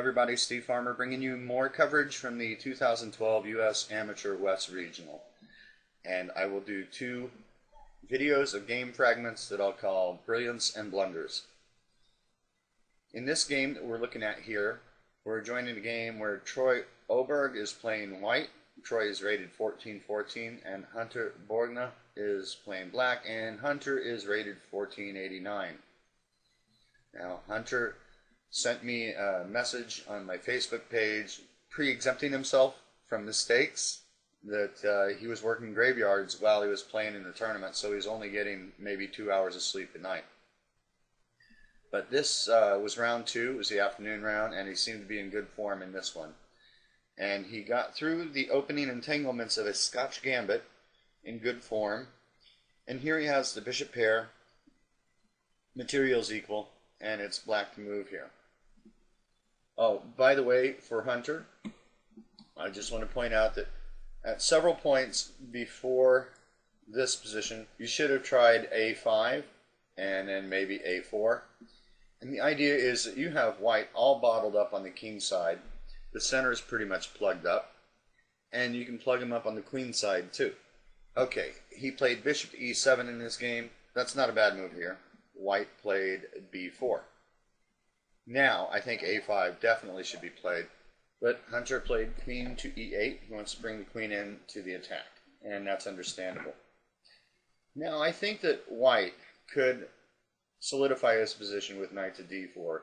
everybody, Steve Farmer bringing you more coverage from the 2012 U.S. Amateur West Regional. And I will do two videos of game fragments that I'll call Brilliance and Blunders. In this game that we're looking at here, we're joining a game where Troy Olberg is playing white. Troy is rated 1414, and Hunter Borgna is playing black, and Hunter is rated 1489. Now, Hunter sent me a message on my Facebook page pre-exempting himself from mistakes that he was working graveyards while he was playing in the tournament, so he was only getting maybe 2 hours of sleep a night. But this was round two, it was the afternoon round, and he seemed to be in good form in this one. And he got through the opening entanglements of a Scotch Gambit in good form. And here he has the bishop pair, materials equal, and it's black to move here. Oh, by the way, for Hunter, I just want to point out that at several points before this position, you should have tried A5 and then maybe A4. And the idea is that you have white all bottled up on the king side. The center is pretty much plugged up, and you can plug him up on the queen side too. Okay, he played bishop to E7 in this game. That's not a bad move here. White played B4. Now, I think A5 definitely should be played, but Hunter played queen to E8. He wants to bring the queen in to the attack, and that's understandable. Now, I think that white could solidify his position with knight to D4.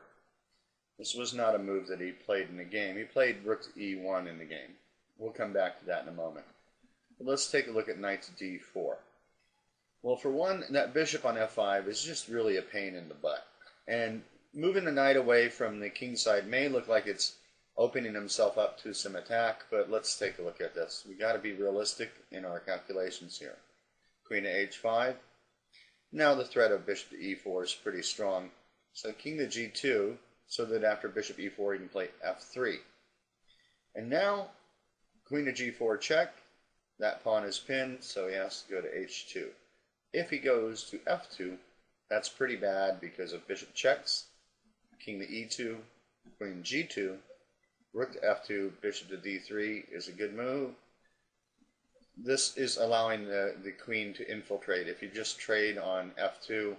This was not a move that he played in the game. He played rook to E1 in the game. We'll come back to that in a moment. But let's take a look at knight to D4. Well, for one, that bishop on F5 is just really a pain in the butt. And moving the knight away from the king side may look like it's opening himself up to some attack, but let's take a look at this. We've got to be realistic in our calculations here. Queen to H5. Now the threat of bishop to E4 is pretty strong. So king to G2, so that after bishop E4 he can play F3. And now queen to G4 check. That pawn is pinned, so he has to go to H2. If he goes to F2, that's pretty bad because of bishop checks, king to E2, queen G2, rook to F2, bishop to D3 is a good move. This is allowing the queen to infiltrate. If you just trade on F2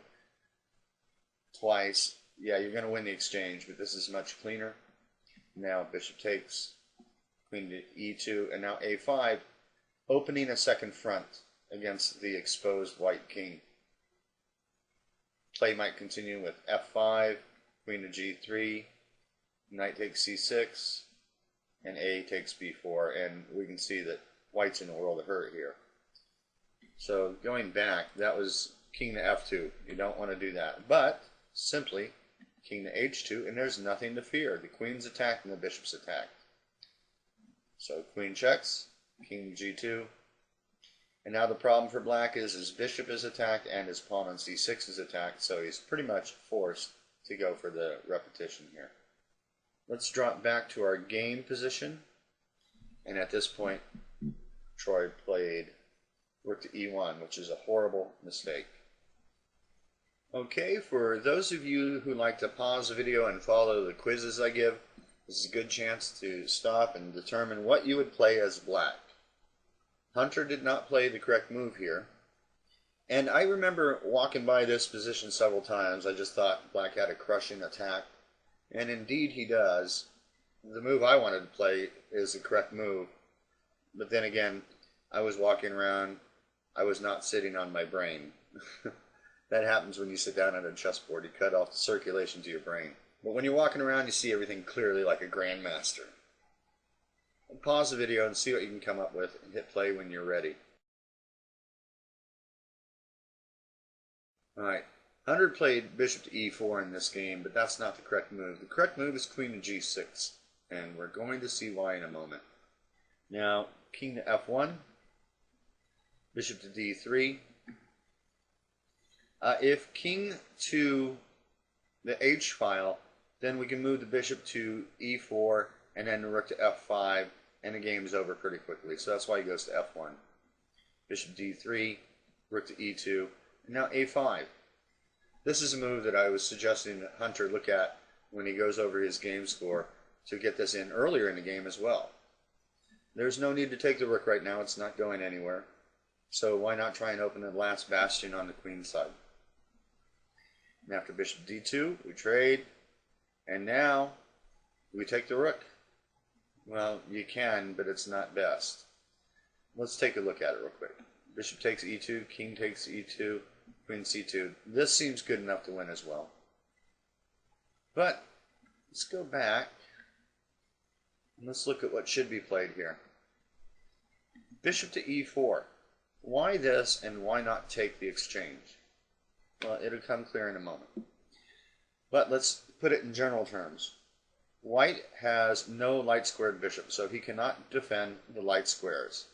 twice, yeah, you're going to win the exchange, but this is much cleaner. Now bishop takes, queen to E2, and now A5, opening a second front against the exposed white king. Play might continue with F5, queen to G3, knight takes C6, and A takes B4, and we can see that white's in a world of hurt here. So going back, that was king to F2. You don't want to do that. But simply king to H2, and there's nothing to fear. The queen's attacked and the bishop's attacked. So queen checks, king to G2. And now the problem for black is his bishop is attacked and his pawn on C6 is attacked, so he's pretty much forced to go for the repetition here. Let's drop back to our game position. And at this point, Troy played rook to E1, which is a horrible mistake. Okay, for those of you who like to pause the video and follow the quizzes I give, this is a good chance to stop and determine what you would play as black. Hunter did not play the correct move here. And I remember walking by this position several times. I just thought black had a crushing attack. And indeed he does. The move I wanted to play is the correct move. But then again, I was walking around. I was not sitting on my brain. That happens when you sit down at a chessboard. You cut off the circulation to your brain. But when you're walking around, you see everything clearly like a grandmaster. Pause the video and see what you can come up with, and hit play when you're ready. Alright, Hunter played bishop to E4 in this game, but that's not the correct move. The correct move is queen to G6, and we're going to see why in a moment. Now, king to F1, bishop to D3. If king to the H file, then we can move the bishop to E4 and then the rook to F5, and the game's over pretty quickly. So that's why he goes to F1. Bishop D3, rook to E2, and now A5. This is a move that I was suggesting that Hunter look at when he goes over his game score. to get this in earlier in the game as well. There's no need to take the rook right now. It's not going anywhere. So why not try and open the last bastion on the queen side? And after bishop d2, we trade. And now we take the rook. Well, you can, but it's not best. Let's take a look at it real quick. Bishop takes e2, king takes e2, queen c2. This seems good enough to win as well. But let's go back and let's look at what should be played here. Bishop to e4. Why this and why not take the exchange? Well, it'll come clear in a moment. But let's put it in general terms. White has no light squared bishop, so he cannot defend the light squares.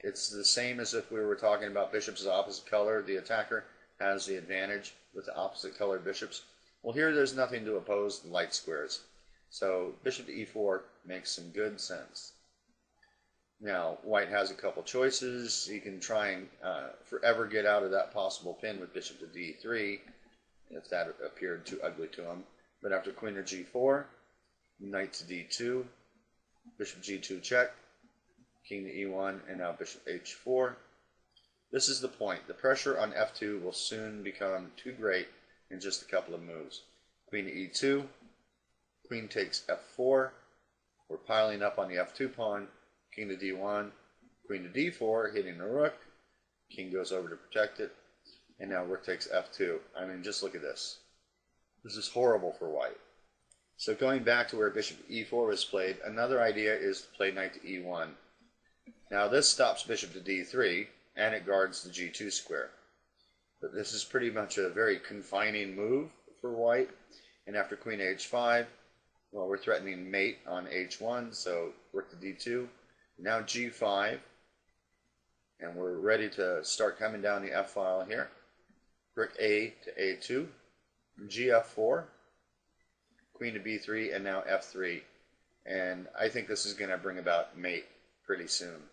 It's the same as if we were talking about bishops of opposite color. The attacker has the advantage with the opposite colored bishops. Well, here there's nothing to oppose the light squares. So bishop to e4 makes some good sense. Now, white has a couple choices. He can try and forever get out of that possible pin with bishop to d3, if that appeared too ugly to him. But after queen to g4, knight to d2, bishop g2 check, king to e1, and now bishop h4. This is the point. The pressure on f2 will soon become too great in just a couple of moves. Queen to e2, queen takes f4. We're piling up on the f2 pawn. King to d1, queen to d4, hitting the rook. King goes over to protect it. And now rook takes f2. I mean, just look at this. This is horrible for white. So going back to where bishop e4 was played, another idea is to play knight to e1. Now this stops bishop to d3, and it guards the g2 square. But this is pretty much a very confining move for white. And after queen h5, well, we're threatening mate on h1, so rook to d2. Now g5, and we're ready to start coming down the f-file here. Rook a to a2, gf4, queen to b3, and now f3. And I think this is going to bring about mate pretty soon.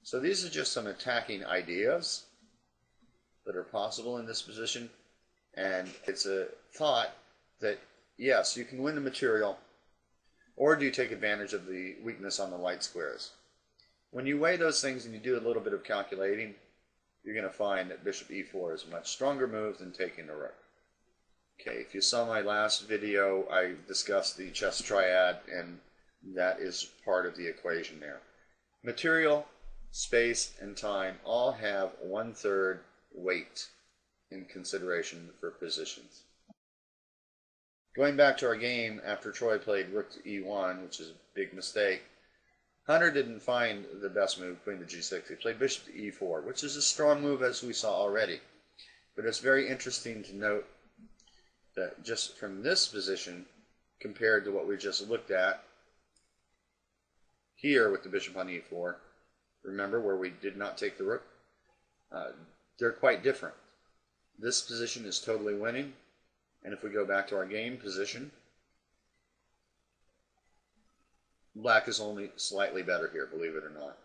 So these are just some attacking ideas that are possible in this position. And it's a thought that, yes, you can win the material, or do you take advantage of the weakness on the light squares? When you weigh those things and you do a little bit of calculating, you're going to find that bishop e4 is a much stronger move than taking the rook. Okay, if you saw my last video, I discussed the chess triad, and that is part of the equation there. Material, space, and time all have 1/3 weight in consideration for positions. Going back to our game, after Troy played rook to e1, which is a big mistake, Hunter didn't find the best move, queen to g6. He played bishop to e4, which is a strong move as we saw already. But it's very interesting to note that just from this position, compared to what we just looked at here with the bishop on e4, remember where we did not take the rook? They're quite different. This position is totally winning. And if we go back to our game position, black is only slightly better here, believe it or not.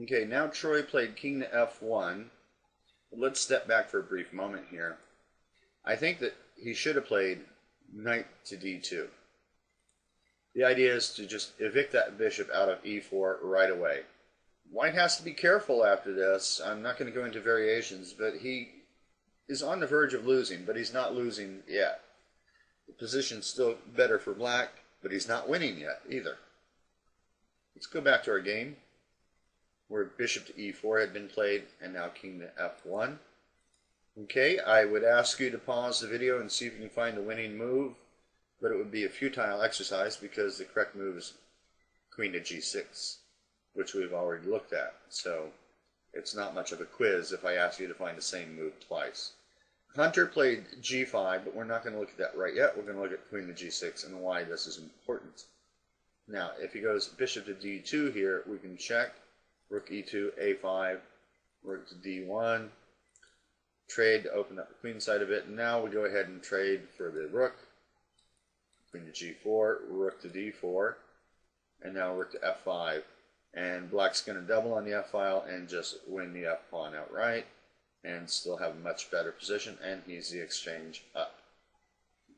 Okay, now Troy played king to f1. Let's step back for a brief moment here. I think that he should have played knight to d2. The idea is to just evict that bishop out of e4 right away. White has to be careful after this. I'm not going to go into variations, but he is on the verge of losing, but he's not losing yet. The position's still better for black, but he's not winning yet either. Let's go back to our game where bishop to e4 had been played, and now king to f1. Okay, I would ask you to pause the video and see if you can find the winning move, but it would be a futile exercise because the correct move is queen to g6, which we've already looked at. So it's not much of a quiz if I ask you to find the same move twice. Hunter played g5, but we're not going to look at that right yet. We're going to look at queen to g6 and why this is important. Now, if he goes bishop to d2 here, we can check. Rook e2, a5, rook to d1. Trade to open up the queen side of it. And now we go ahead and trade for the rook. Queen to g4, rook to d4, and now rook to f5. And black's going to double on the f-file and just win the f-pawn outright and still have a much better position, and he's the exchange up.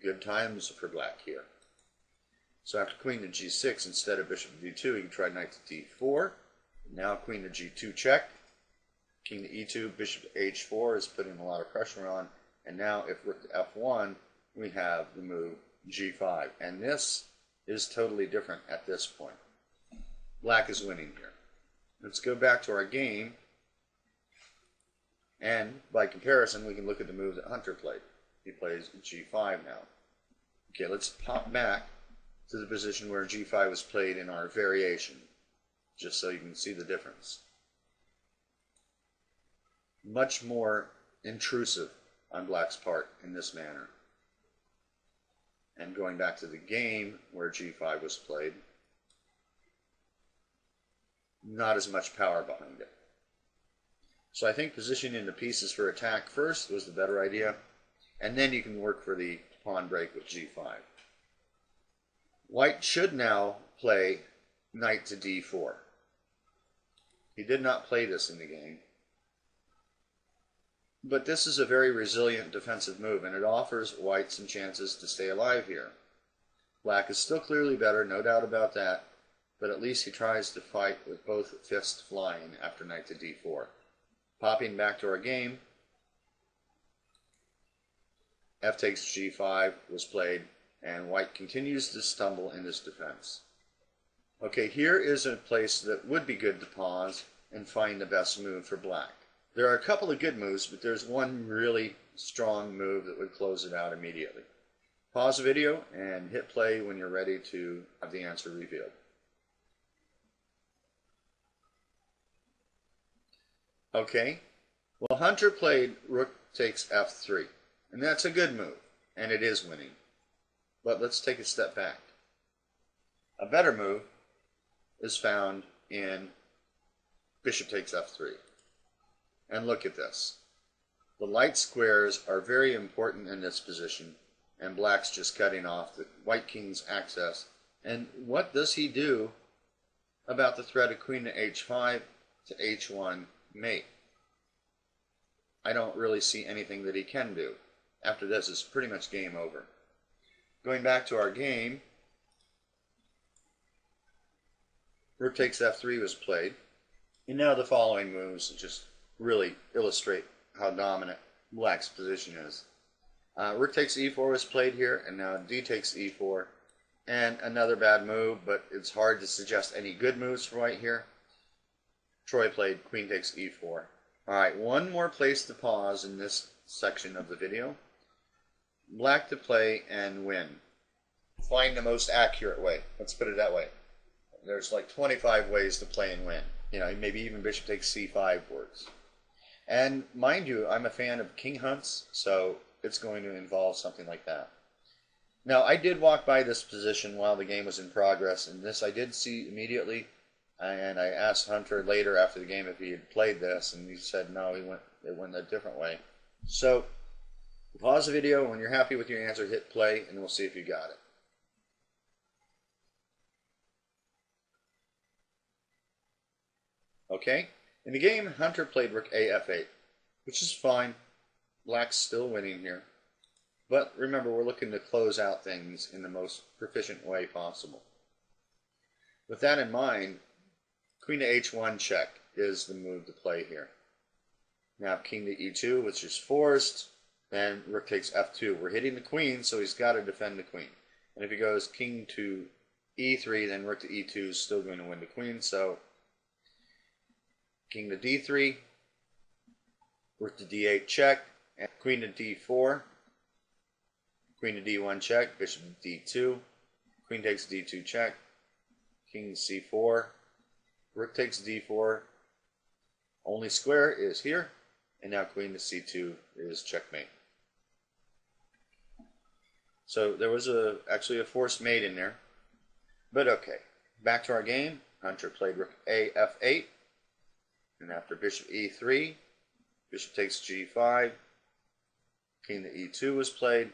Good times for black here. So after queen to g6, instead of bishop to d2, he can try knight to d4. Now queen to g2 check. King to e2, bishop to h4 is putting a lot of pressure on. And now if rook to f1, we have the move g5. And this is totally different at this point. Black is winning here. Let's go back to our game. And by comparison, we can look at the move that Hunter played. He plays g5 now. Okay, let's pop back to the position where g5 was played in our variation, just so you can see the difference. Much more intrusive on Black's part in this manner. And going back to the game where g5 was played, not as much power behind it. So I think positioning the pieces for attack first was the better idea, and then you can work for the pawn break with g5. White should now play knight to d4. He did not play this in the game, but this is a very resilient defensive move, and it offers White some chances to stay alive here. Black is still clearly better, no doubt about that, but at least he tries to fight with both fists flying after knight to d4. Popping back to our game, f takes g5 was played, and White continues to stumble in this defense. Okay, here is a place that would be good to pause and find the best move for Black. There are a couple of good moves, but there's one really strong move that would close it out immediately. Pause the video and hit play when you're ready to have the answer revealed. Okay, well, Hunter played rook takes f3, and that's a good move, and it is winning. But let's take a step back. A better move is found in bishop takes f3. And look at this. The light squares are very important in this position, and Black's just cutting off the White King's access. And what does he do about the threat of queen to h5 to h1 mate? I don't really see anything that he can do. After this, it's pretty much game over. Going back to our game, rook takes f3 was played. And now the following moves just really illustrate how dominant Black's position is. Rook takes e4 was played here, and now d takes e4. And another bad move, but it's hard to suggest any good moves for White here. Troy played queen takes e4. Alright, one more place to pause in this section of the video. Black to play and win. Find the most accurate way. Let's put it that way. There's like 25 ways to play and win. You know, maybe even bishop takes c5 works. And mind you, I'm a fan of king hunts, so it's going to involve something like that. Now, I did walk by this position while the game was in progress, and this I did see immediately. And I asked Hunter later after the game if he had played this, and he said no, it went a different way. So, pause the video. When you're happy with your answer, hit play, and we'll see if you got it. Okay, in the game, Hunter played rook a f8, which is fine. Black's still winning here. But remember, we're looking to close out things in the most proficient way possible. With that in mind, queen to h1 check is the move to play here. Now king to e2, which is forced, then rook takes f2. We're hitting the queen, so he's got to defend the queen. And if he goes king to e3, then rook to e2 is still going to win the queen, so king to d3, rook to d8 check, and queen to d4, queen to d1 check, bishop to d2, queen takes d2 check, king to c4, rook takes d4, only square is here, and now queen to c2 is checkmate. So there was actually a forced mate in there, but okay. Back to our game. Hunter played rook a f8, and after bishop e3, bishop takes g5, king to e2 was played,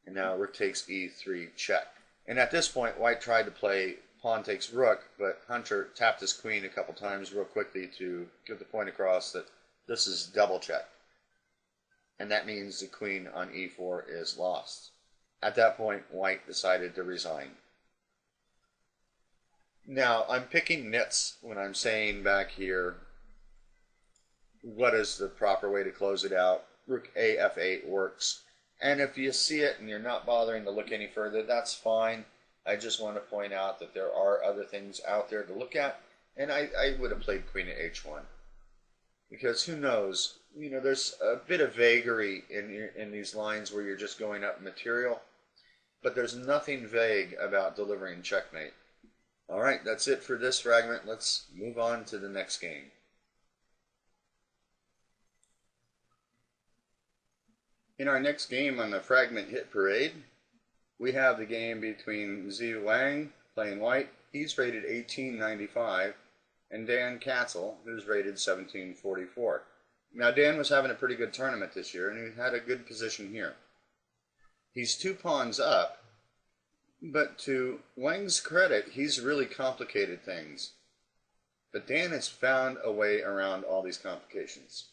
and now rook takes e3 check. And at this point, White tried to play pawn takes rook, but Hunter tapped his queen a couple times real quickly to give the point across that this is double check. And that means the queen on e4 is lost. At that point, White decided to resign. Now, I'm picking nits when I'm saying back here, what is the proper way to close it out? Rook A F8 works. And if you see it and you're not bothering to look any further, that's fine. I just want to point out that there are other things out there to look at. And I would have played Queen at H1. Because who knows? You know, there's a bit of vagary in these lines where you're just going up material. But there's nothing vague about delivering checkmate. All right, that's it for this fragment. Let's move on to the next game. In our next game on the fragment hit parade, we have the game between Zhu Wang, playing white. He's rated 1895, and Dan Katzel, who's rated 1744. Now, Dan was having a pretty good tournament this year, and he had a good position here. He's 2 pawns up, but to Wang's credit, he's really complicated things. But Dan has found a way around all these complications.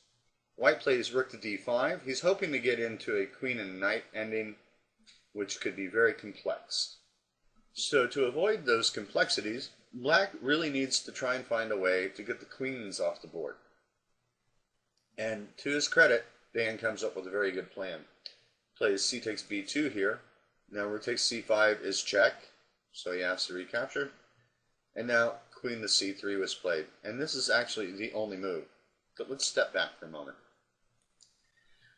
White plays rook to d5. He's hoping to get into a queen and knight ending, which could be very complex. So to avoid those complexities, black really needs to try and find a way to get the queens off the board. And to his credit, Dan comes up with a very good plan. Plays c takes b2 here. Now rook takes c5 is check, so he has to recapture. And now queen to c3 was played. And this is actually the only move. But let's step back for a moment.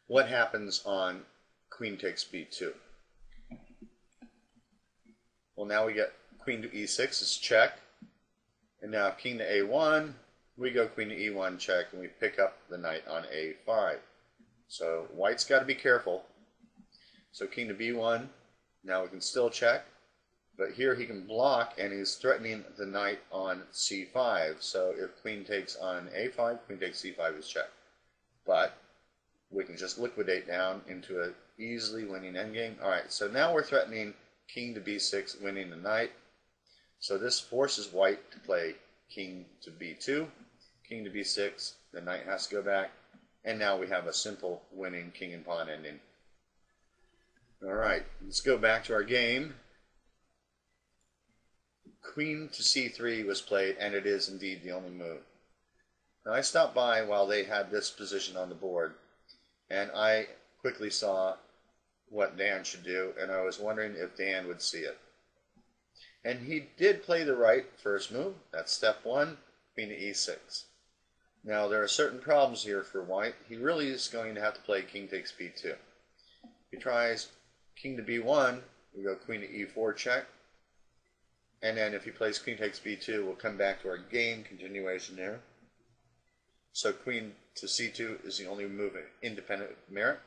What happens on queen takes b2? Well, now we get queen to e6 is check. And now king to a1, we go queen to e1 check, and we pick up the knight on a5. So white's got to be careful. So king to b1, now we can still check. But here he can block, and he's threatening the knight on c5. So if queen takes on a5, queen takes c5 is check. But we can just liquidate down into an easily winning endgame. Alright, so now we're threatening king to b6, winning the knight. So this forces white to play king to b2, king to b6, the knight has to go back, and now we have a simple winning king and pawn ending. Alright, let's go back to our game. Queen to c3 was played, and it is indeed the only move. Now I stopped by while they had this position on the board, and I quickly saw what Dan should do, and I was wondering if Dan would see it. And he did play the right first move. That's step 1, queen to e6. Now there are certain problems here for white. He really is going to have to play king takes b2. If he tries king to b1, we go queen to e4 check. And then if he plays queen takes b2, we'll come back to our game continuation there. So queen to c2 is the only move independent of merit.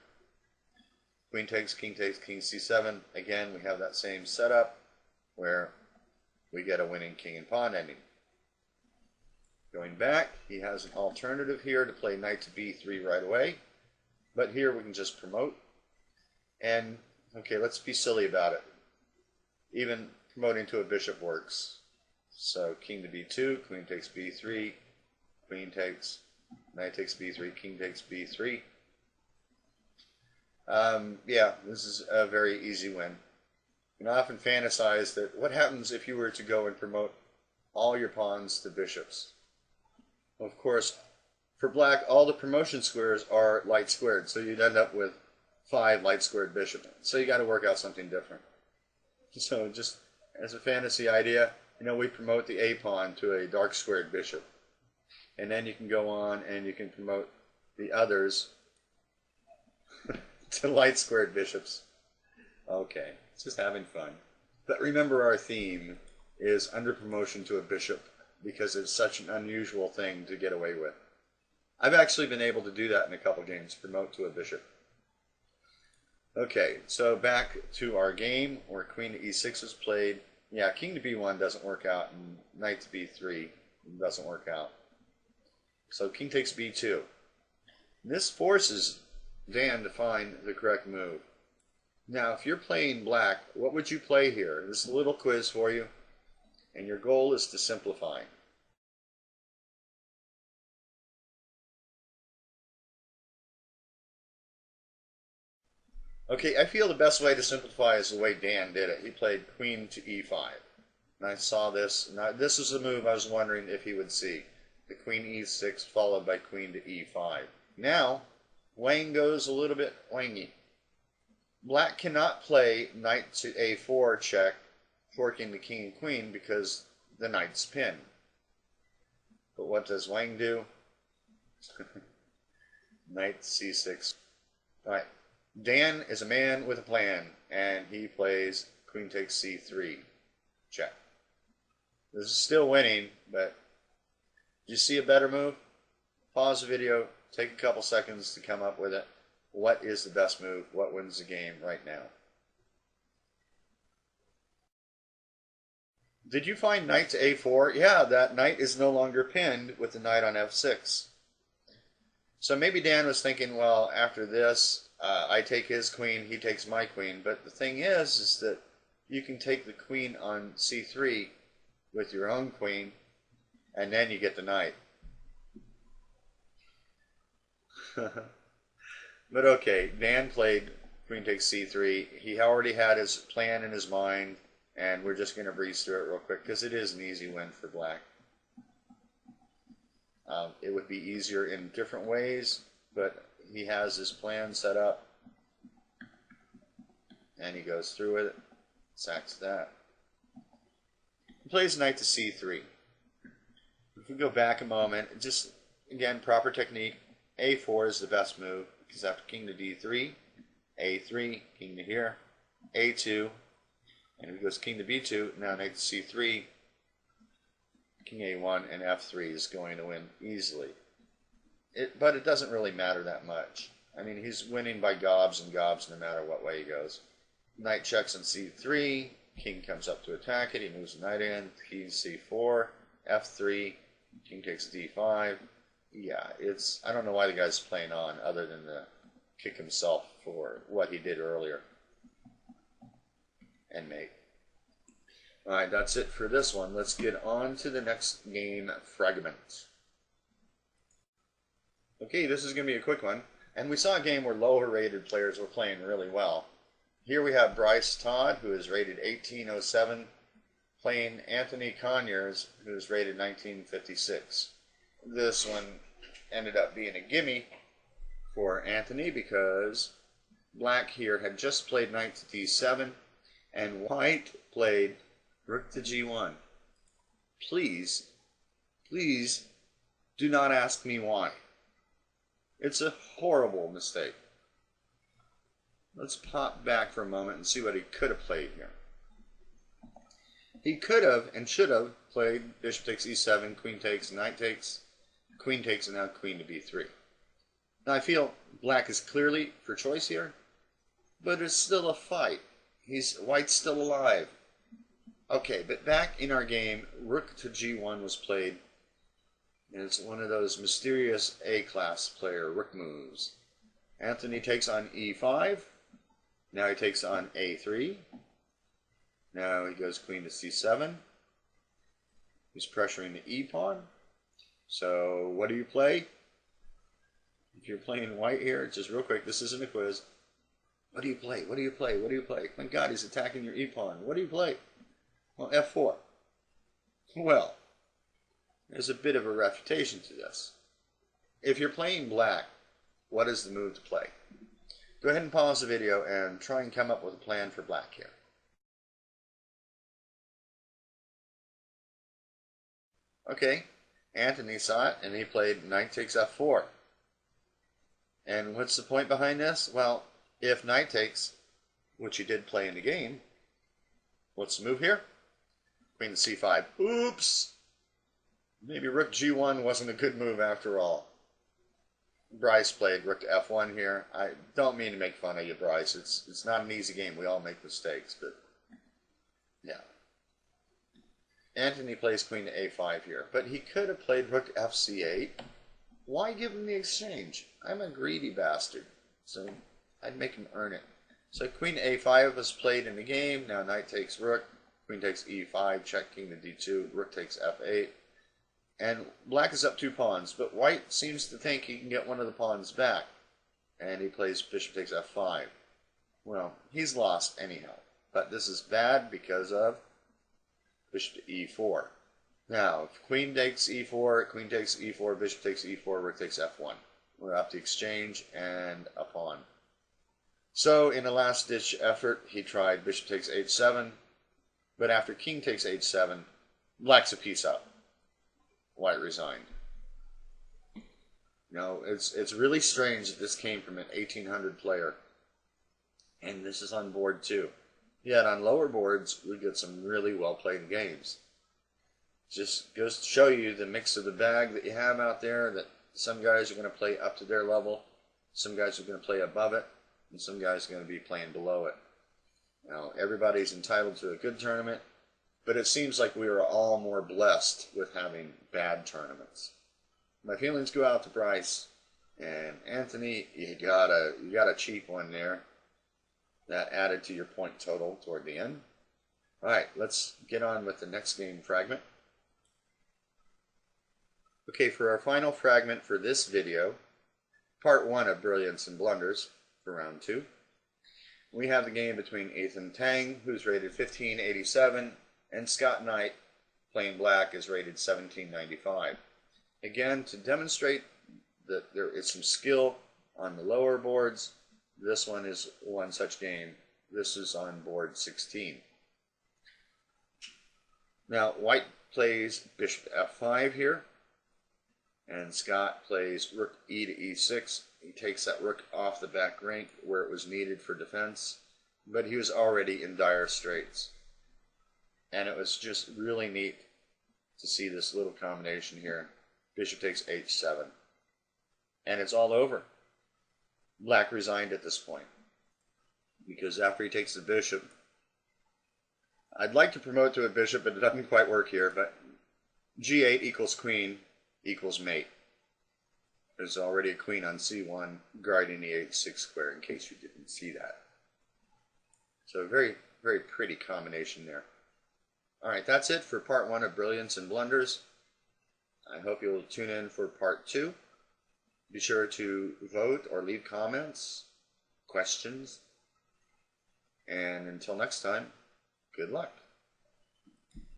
Queen takes, king c7. Again, we have that same setup where we get a winning king and pawn ending. Going back, he has an alternative here to play knight to b3 right away. But here we can just promote. And, okay, let's be silly about it. Even promoting to a bishop works. So king to b2, queen takes b3, queen takes, knight takes b3, king takes b3. Yeah, this is a very easy win. And I often fantasize that what happens if you were to go and promote all your pawns to bishops? Of course, for black, all the promotion squares are light squared, so you'd end up with 5 light squared bishops. So you got to work out something different. So just as a fantasy idea, you know, we promote the A pawn to a dark squared bishop. And then you can go on and you can promote the others to light squared bishops. Okay, just having fun. But remember, our theme is under promotion to a bishop because it's such an unusual thing to get away with. I've actually been able to do that in a couple games, promote to a bishop. Okay, so back to our game where queen to e6 is played. Yeah, king to b1 doesn't work out, and knight to b3 doesn't work out. So king takes b2. This forces Dan to find the correct move. Now, if you're playing black, what would you play here? This is a little quiz for you, and your goal is to simplify. Okay, I feel the best way to simplify is the way Dan did it. He played queen to e5. And I saw this. Now, this is a move I was wondering if he would see. The queen e6 followed by queen to e5. Now, Wang goes a little bit wangy. Black cannot play knight to a4 check, forking the king and queen because the knight's pinned. But what does Wang do? Knight c6. Alright. Dan is a man with a plan, and he plays queen takes c3. Check. This is still winning, but do you see a better move? Pause the video, take a couple seconds to come up with it. What is the best move? What wins the game right now? Did you find knight to a4? Yeah, that knight is no longer pinned with the knight on f6. So maybe Dan was thinking, well, after this, I take his queen, he takes my queen. But the thing is that you can take the queen on c3 with your own queen, and then you get the knight. But okay, Dan played queen takes c3. He already had his plan in his mind, and we're just going to breeze through it real quick because it is an easy win for Black. It would be easier in different ways, but he has his plan set up, and he goes through with it, sacks that. He plays knight to c3. If we go back a moment, just again, proper technique, a4 is the best move, because after king to d3, a3, king to here, a2, and if he goes king to b2, now knight to c3, king a1, and f3 is going to win easily. But it doesn't really matter that much. I mean, he's winning by gobs and gobs no matter what way he goes. Knight checks on c3, king comes up to attack it, he moves the knight in, king c4, f3, king takes d5. Yeah, I don't know why the guy's playing on other than to kick himself for what he did earlier. And mate. Alright, that's it for this one. Let's get on to the next game, Fragments. Okay, this is going to be a quick one. And we saw a game where lower rated players were playing really well. Here we have Bryce Todd, who is rated 1807, playing Anthony Conyers, who is rated 1956. This one ended up being a gimme for Anthony because Black here had just played knight to d7, and White played rook to g1. Please, please do not ask me why. It's a horrible mistake. Let's pop back for a moment and see what he could have played here. He could have and should have played bishop takes e7, queen takes, knight takes, queen takes, and now queen to b3. Now I feel Black is clearly for choice here, but it's still a fight. White's still alive. Okay, but back in our game, rook to g1 was played, and it's one of those mysterious A-class player rook moves. Anthony takes on e5. Now he takes on a3. Now he goes queen to c7. He's pressuring the e-pawn. So what do you play? If you're playing white here, just real quick, this isn't a quiz. What do you play? What do you play? What do you play? My God, he's attacking your e-pawn. What do you play? Well, f4. Well, there's a bit of a refutation to this. If you're playing Black, what is the move to play? Go ahead and pause the video and try and come up with a plan for Black here. Okay, Anthony saw it and he played knight takes f4. And what's the point behind this? Well, if knight takes, which he did play in the game, what's the move here? Queen to c5. Oops! Maybe rook g1 wasn't a good move after all. Bryce played rook to f1 here. I don't mean to make fun of you, Bryce. It's not an easy game. We all make mistakes, but yeah. Anthony plays queen to a5 here, but he could have played rook to fc8. Why give him the exchange? I'm a greedy bastard, so I'd make him earn it. So queen to a5 was played in the game. Now knight takes rook, queen takes e5, check king to d2, rook takes f8. And Black is up 2 pawns, but White seems to think he can get one of the pawns back. And he plays bishop takes f5. Well, he's lost anyhow. But this is bad because of bishop to e4. Now, if queen takes e4, queen takes e4, bishop takes e4, rook takes f1. We're up the exchange and a pawn. So, in a last-ditch effort, he tried bishop takes h7, but after king takes h7, black's a piece up. White resigned. No, it's really strange that this came from an 1800 player, and this is on board 2. Yet on lower boards, we get some really well-played games. Just goes to show you the mix of the bag that you have out there, that some guys are going to play up to their level, some guys are going to play above it, and some guys are going to be playing below it. Now, everybody's entitled to a good tournament, but it seems like we are all more blessed with having bad tournaments. My feelings go out to Bryce, and Anthony, you got a cheap one there. That added to your point total toward the end. All right, let's get on with the next game fragment. Okay, for our final fragment for this video, part 1 of Brilliance and Blunders for round 2, we have the game between Ethan Tang, who's rated 1587, and Scott Knight, playing black, is rated 1795. Again, to demonstrate that there is some skill on the lower boards, this one is one such game. This is on board 16. Now, white plays bishop to f5 here, and Scott plays rook e to e6. He takes that rook off the back rank where it was needed for defense, but he was already in dire straits. And it was just really neat to see this little combination here. Bishop takes h7. And it's all over. Black resigned at this point, because after he takes the bishop, I'd like to promote to a bishop, but it doesn't quite work here, but g8 equals queen equals mate. There's already a queen on c1 guarding the h6 square, in case you didn't see that. So a very, very pretty combination there. Alright, that's it for part 1 of Brilliance and Blunders. I hope you'll tune in for part 2. Be sure to vote or leave comments, questions, and until next time, good luck.